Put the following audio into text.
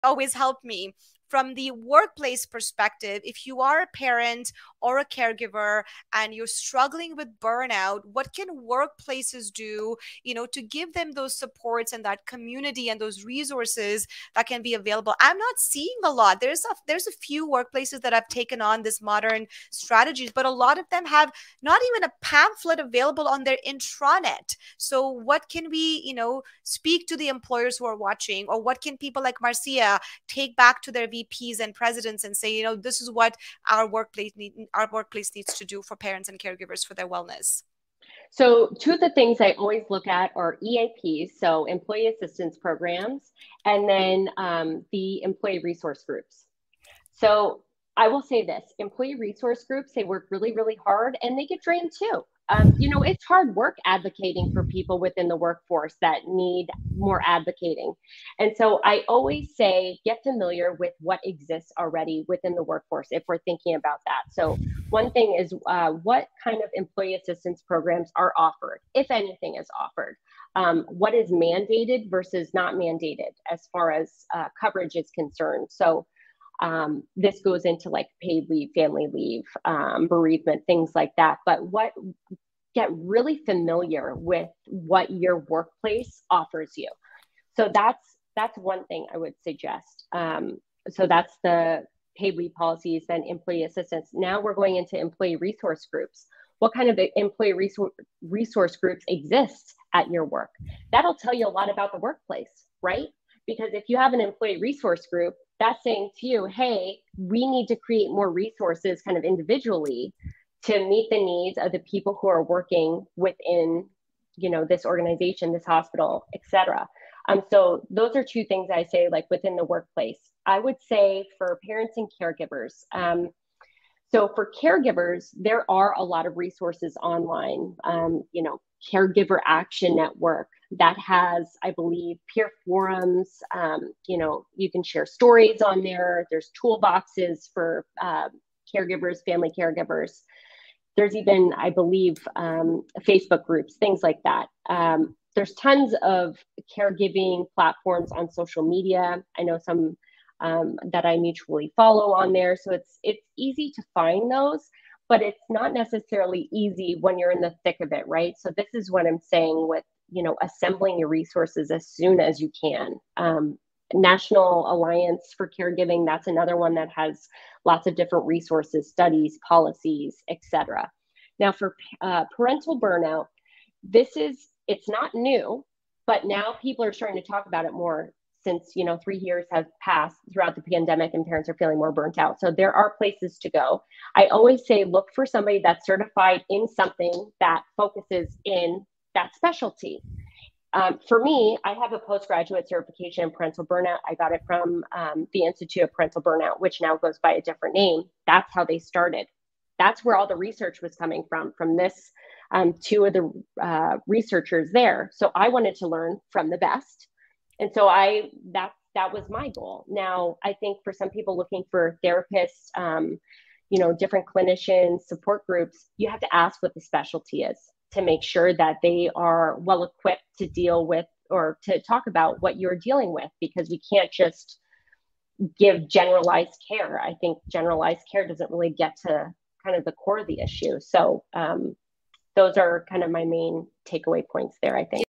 always help me. From the workplace perspective, if you are a parent or a caregiver and you're struggling with burnout, what can workplaces do, to give them those supports and that community and those resources that can be available? I'm not seeing a lot. There's a few workplaces that have taken on this modern strategies, but a lot of them have not even a pamphlet available on their intranet. So what can we, speak to the employers who are watching, or what can people like Marcia take back to their VPs and presidents and say, this is what our workplace needs to do for parents and caregivers for their wellness? So two of the things I always look at are EAPs, so employee assistance programs, and then the employee resource groups. So I will say this, employee resource groups, they work really, really hard and they get drained too. It's hard work advocating for people within the workforce that need more advocating. And so I always say, get familiar with what exists already within the workforce if we're thinking about that. So one thing is what kind of employee assistance programs are offered, if anything is offered. What is mandated versus not mandated as far as coverage is concerned. So this goes into like paid leave, family leave, bereavement, things like that. But get really familiar with what your workplace offers you. So that's one thing I would suggest. So that's the paid leave policies, then employee assistance. Now we're going into employee resource groups. What kind of employee resource groups exist at your work? That'll tell you a lot about the workplace, right? Because if you have an employee resource group, that's saying to you, hey, we need to create more resources kind of individually to meet the needs of the people who are working within, this organization, this hospital, et cetera. So those are two things I say, like within the workplace. I would say for parents and caregivers, so for caregivers, there are a lot of resources online, Caregiver Action Network that has, I believe, peer forums. You can share stories on there. There's toolboxes for caregivers, family caregivers. There's even, I believe, Facebook groups, things like that. There's tons of caregiving platforms on social media. I know some that I mutually follow on there. So it's easy to find those, but it's not necessarily easy when you're in the thick of it, right? So this is what I'm saying with, assembling your resources as soon as you can. National Alliance for Caregiving, that's another one that has lots of different resources, studies, policies, etc. Now for parental burnout, it's not new, but now people are starting to talk about it more since, 3 years have passed throughout the pandemic and parents are feeling more burnt out. So there are places to go. I always say, look for somebody that's certified in something that focuses in that specialty. For me, I have a postgraduate certification in parental burnout. I got it from the Institute of Parental Burnout, which now goes by a different name. That's how they started. That's where all the research was coming from this, two of the researchers there. So I wanted to learn from the best. And so that was my goal. Now, I think for some people looking for therapists, different clinicians, support groups, you have to ask what the specialty is to make sure that they are well equipped to deal with or to talk about what you're dealing with, because we can't just give generalized care. I think generalized care doesn't really get to kind of the core of the issue. So those are kind of my main takeaway points there, I think.